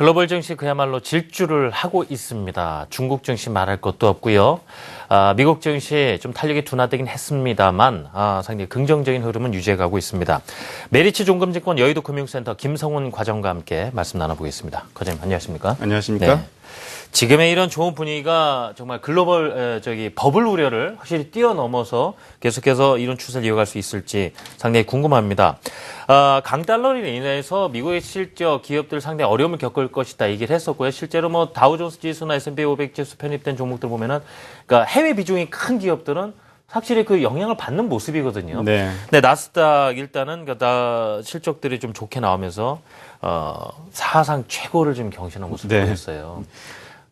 글로벌 증시 그야말로 질주를 하고 있습니다. 중국 증시 말할 것도 없고요. 미국 증시 좀 탄력이 둔화되긴 했습니다만 상당히 긍정적인 흐름은 유지해가고 있습니다. 메리츠 종금증권 여의도 금융센터 김성훈 과장과 함께 말씀 나눠보겠습니다. 과장님 안녕하십니까? 안녕하십니까? 네. 지금의 이런 좋은 분위기가 정말 글로벌 버블 우려를 확실히 뛰어넘어서 계속해서 이런 추세를 이어갈 수 있을지 상당히 궁금합니다. 강달러로 인해서 미국의 실적 기업들 상당히 어려움을 겪을 것이다 얘기를 했었고요. 실제로 뭐 다우존스 지수나 S&P 500 지수 편입된 종목들 보면은 그러니까 해외 비중이 큰 기업들은 확실히 그 영향을 받는 모습이거든요. 네. 근데 나스닥 일단은 실적들이 좀 좋게 나오면서 사상 최고를 지금 경신한 모습을 보였어요.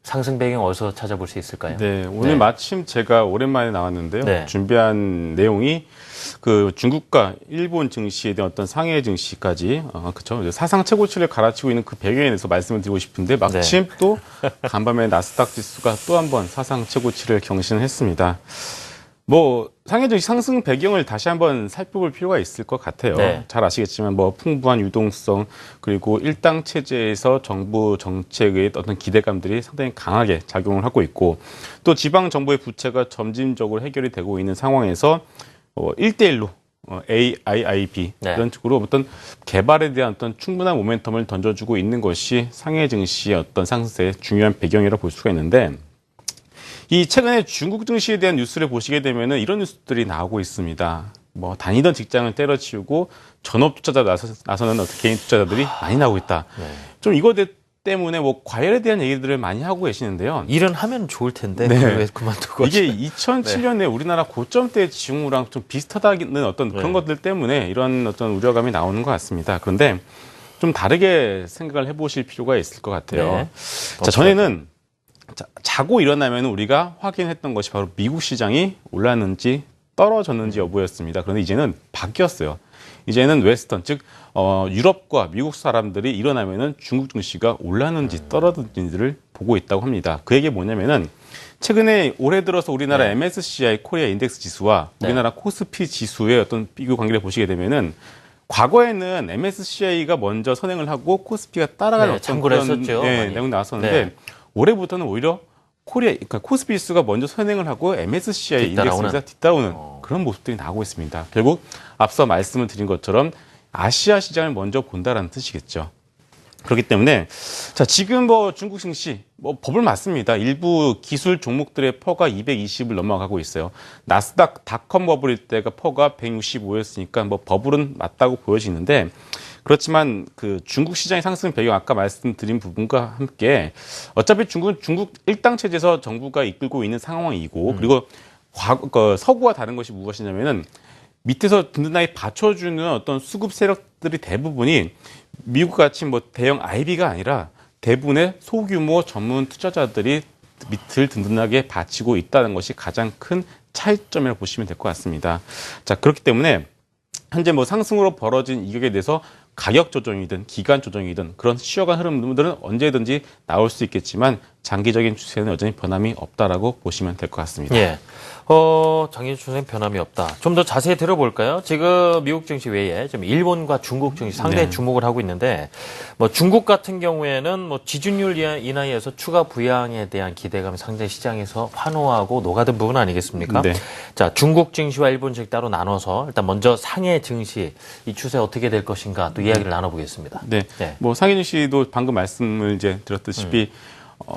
상승 배경 어디서 찾아볼 수 있을까요? 네, 오늘 마침 제가 오랜만에 나왔는데요. 네. 준비한 내용이 그 중국과 일본 증시에 대한 어떤 상해 증시까지, 그렇죠. 사상 최고치를 갈아치고 있는 그 배경에 대해서 말씀을 드리고 싶은데 마침 또 간밤에 나스닥 지수가 또 한 번 사상 최고치를 경신했습니다. 뭐 상해 증시 상승 배경을 다시 한번 살펴볼 필요가 있을 것 같아요. 네. 잘 아시겠지만 뭐 풍부한 유동성 그리고 일당 체제에서 정부 정책의 어떤 기대감들이 상당히 강하게 작용을 하고 있고 또 지방 정부의 부채가 점진적으로 해결이 되고 있는 상황에서 1대1로 AIIB 이런 식으로 어떤 개발에 대한 어떤 충분한 모멘텀을 던져주고 있는 것이 상해 증시의 어떤 상승세의 중요한 배경이라고 볼 수가 있는데. 이 최근에 중국 증시에 대한 뉴스를 보시게 되면은 이런 뉴스들이 나오고 있습니다. 뭐 다니던 직장을 때려치우고 전업 투자자 나서는 어떤 개인 투자자들이 많이 나오고 있다. 좀 이거 때문에 뭐 과열에 대한 얘기들을 많이 하고 계시는데요. 일은 하면 좋을 텐데 왜 그만두고 이게 2007년에 우리나라 고점대 징후랑 좀 비슷하다는 어떤 그런 것들 때문에 이런 어떤 우려감이 나오는 것 같습니다. 그런데 좀 다르게 생각을 해보실 필요가 있을 것 같아요. 자, 전에는 자고 일어나면 우리가 확인했던 것이 바로 미국 시장이 올랐는지 떨어졌는지 여부였습니다. 그런데 이제는 바뀌었어요. 이제는 웨스턴, 즉 유럽과 미국 사람들이 일어나면은 중국 증시가 올랐는지 떨어졌는지를 보고 있다고 합니다. 그 얘기 뭐냐면은 최근에 올해 들어서 우리나라 MSCI 코리아 인덱스 지수와 우리나라 코스피 지수의 어떤 비교 관계를 보시게 되면은 과거에는 MSCI가 먼저 선행을 하고 코스피가 따라가는 어떤 그런 내용 나왔었는데 올해부터는 오히려 그러니까 코스피 지수가 먼저 선행을 하고 MSCI 인덱스가 뒤따라오는 그런 모습들이 나오고 있습니다. 결국 앞서 말씀을 드린 것처럼 아시아 시장을 먼저 본다라는 뜻이겠죠. 그렇기 때문에 자 지금 뭐 중국 증시 버블 맞습니다. 일부 기술 종목들의 퍼가 220을 넘어가고 있어요. 나스닥 닷컴 버블일 때가 퍼가 165였으니까 뭐 버블은 맞다고 보여지는데 그렇지만 그 중국 시장의 상승 배경 아까 말씀드린 부분과 함께 어차피 중국은 중국 일당 체제에서 정부가 이끌고 있는 상황이고 그리고 서구와 다른 것이 무엇이냐면은 밑에서 든든하게 받쳐주는 어떤 수급 세력들이 대부분이 미국 같이 뭐 대형 IB가 아니라 대부분의 소규모 전문 투자자들이 밑을 든든하게 받치고 있다는 것이 가장 큰 차이점이라고 보시면 될 것 같습니다. 자, 그렇기 때문에 현재 뭐 상승으로 벌어진 이격에 대해서 가격 조정이든 기간 조정이든 그런 쉬어간 흐름들은 언제든지 나올 수 있겠지만 장기적인 추세는 여전히 변함이 없다라고 보시면 될 것 같습니다. 예. 장기적인 추세는 변함이 없다. 좀 더 자세히 들어볼까요? 지금 미국 증시 외에 좀 일본과 중국 증시 상당히 주목을 하고 있는데 뭐 중국 같은 경우에는 뭐 지준율 인하에서 추가 부양에 대한 기대감이 상당히 시장에서 환호하고 녹아든 부분 아니겠습니까? 자, 중국 증시와 일본 증시 따로 나눠서 일단 먼저 상해 증시 이 추세 어떻게 될 것인가 또 이야기를 나눠보겠습니다. 뭐 상해 증시도 방금 말씀을 이제 드렸다시피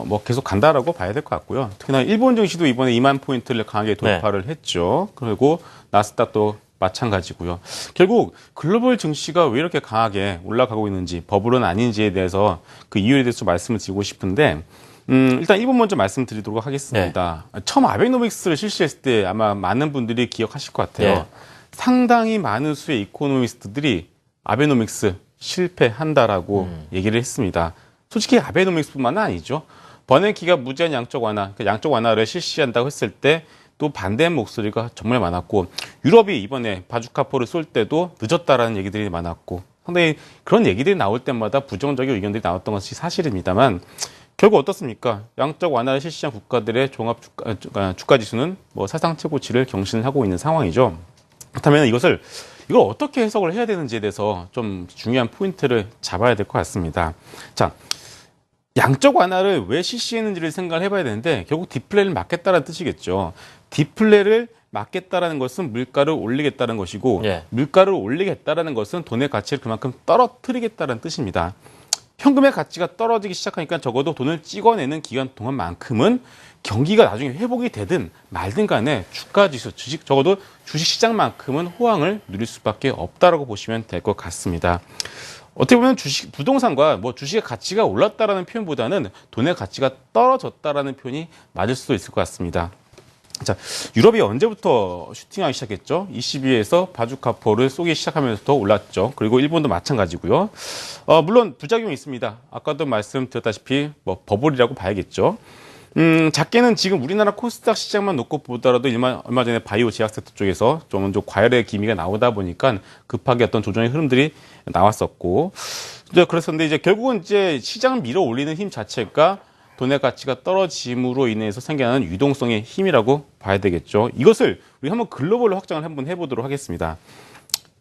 뭐 계속 간다라고 봐야 될 것 같고요. 특히나 일본 증시도 이번에 2만 포인트를 강하게 돌파를 했죠. 그리고 나스닥도 마찬가지고요. 결국 글로벌 증시가 왜 이렇게 강하게 올라가고 있는지 버블은 아닌지에 대해서 그 이유에 대해서 말씀을 드리고 싶은데 일단 일본 먼저 말씀드리도록 하겠습니다. 처음 아베노믹스를 실시했을 때 아마 많은 분들이 기억하실 것 같아요. 상당히 많은 수의 이코노미스트들이 아베노믹스 실패한다라고 얘기를 했습니다. 솔직히 아베노믹스뿐만은 아니죠. 버냉키가 무제한 양적 완화, 그러니까 양적 완화를 실시한다고 했을 때 또 반대 목소리가 정말 많았고 유럽이 이번에 바주카포를 쏠 때도 늦었다라는 얘기들이 많았고 상당히 그런 얘기들이 나올 때마다 부정적인 의견들이 나왔던 것이 사실입니다만 결국 어떻습니까? 양적 완화를 실시한 국가들의 종합 주가 지수는 뭐 사상 최고치를 경신하고 있는 상황이죠. 그렇다면 이걸 어떻게 해석을 해야 되는지에 대해서 좀 중요한 포인트를 잡아야 될 것 같습니다. 자, 양적 완화를 왜 실시했는지를 생각을 해봐야 되는데 결국 디플레를 막겠다는 뜻이겠죠. 디플레를 막겠다라는 것은 물가를 올리겠다는 것이고 예. 물가를 올리겠다라는 것은 돈의 가치를 그만큼 떨어뜨리겠다는 뜻입니다. 현금의 가치가 떨어지기 시작하니까 적어도 돈을 찍어내는 기간 동안만큼은 경기가 나중에 회복이 되든 말든 간에 주가 지수, 주식 적어도 주식 시장만큼은 호황을 누릴 수밖에 없다라고 보시면 될 것 같습니다. 어떻게 보면 주식, 부동산과 뭐 주식의 가치가 올랐다라는 표현보다는 돈의 가치가 떨어졌다라는 표현이 맞을 수도 있을 것 같습니다. 자, 유럽이 언제부터 슈팅하기 시작했죠? 22에서 바주카포를 쏘기 시작하면서부터 올랐죠. 그리고 일본도 마찬가지고요. 물론 부작용이 있습니다. 아까도 말씀드렸다시피 뭐 버블이라고 봐야겠죠. 작게는 지금 우리나라 코스닥 시장만 놓고 보더라도 얼마 전에 바이오 제약 섹터 쪽에서 좀 과열의 기미가 나오다 보니까 급하게 어떤 조정의 흐름들이 나왔었고, 그랬었는데 이제 결국은 이제 시장을 밀어 올리는 힘 자체가 돈의 가치가 떨어짐으로 인해서 생겨나는 유동성의 힘이라고 봐야 되겠죠. 이것을 우리 한번 글로벌로 확장을 한번 해보도록 하겠습니다.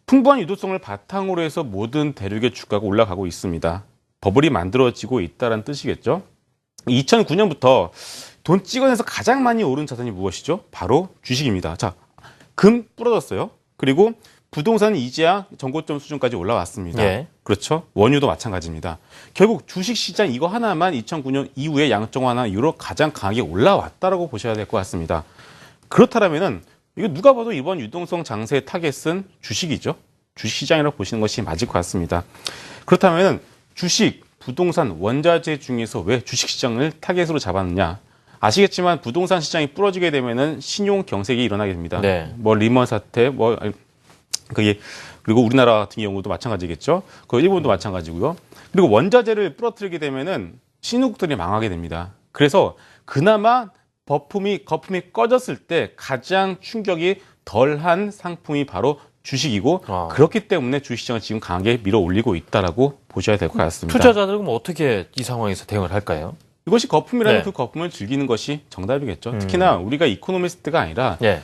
풍부한 유동성을 바탕으로 해서 모든 대륙의 주가가 올라가고 있습니다. 버블이 만들어지고 있다는 뜻이겠죠. 2009년부터 돈 찍어내서 가장 많이 오른 자산이 무엇이죠? 바로 주식입니다. 자, 금 부러졌어요. 그리고 부동산은 이제야 전고점 수준까지 올라왔습니다. 예. 그렇죠. 원유도 마찬가지입니다. 결국 주식시장 이거 하나만 2009년 이후에 양적 완화 이후로 가장 강하게 올라왔다라고 보셔야 될 것 같습니다. 그렇다면은 이거 누가 봐도 이번 유동성 장세의 타겟은 주식이죠. 주식시장이라고 보시는 것이 맞을 것 같습니다. 그렇다면은 주식, 부동산, 원자재 중에서 왜 주식시장을 타겟으로 잡았느냐? 아시겠지만 부동산 시장이 부러지게 되면은 신용 경색이 일어나게 됩니다. 네. 뭐 리먼 사태, 그리고 우리나라 같은 경우도 마찬가지겠죠. 그 일본도 마찬가지고요. 그리고 원자재를 부러뜨리게 되면은 신흥국들이 망하게 됩니다. 그래서 그나마 거품이 꺼졌을 때 가장 충격이 덜한 상품이 바로 주식이고 그렇기 때문에 주식시장을 지금 강하게 밀어 올리고 있다라고 보셔야 될 것 같습니다. 투자자들은 어떻게 이 상황에서 대응을 할까요? 이것이 거품이라면 네. 그 거품을 즐기는 것이 정답이겠죠. 특히나 우리가 이코노미스트가 아니라 예.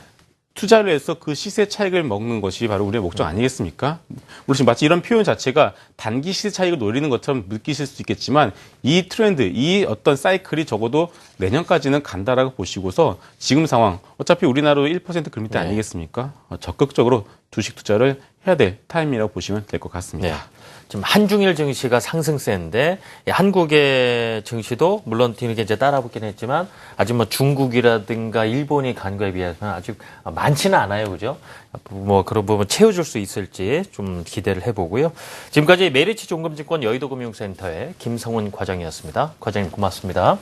투자를 해서 그 시세 차익을 먹는 것이 바로 우리의 목적 아니겠습니까? 물론 지금 마치 이런 표현 자체가 단기 시세 차익을 노리는 것처럼 느끼실 수 있겠지만 이 트렌드, 이 어떤 사이클이 적어도 내년까지는 간다라고 보시고서 지금 상황, 어차피 우리나라도 1% 금리 대 아니겠습니까? 적극적으로 주식 투자를 해야 될 타임이라고 보시면 될 것 같습니다. 네. 지금 한중일 증시가 상승세인데 한국의 증시도 물론 뒤늦게 이제 따라붙긴 했지만 아직 뭐 중국이라든가 일본이 간 거에 비해서는 아직 많지는 않아요, 그죠? 뭐 그런 부분 채워줄 수 있을지 좀 기대를 해보고요. 지금까지 메리츠 종금증권 여의도금융센터의 김성훈 과장이었습니다. 과장님 고맙습니다.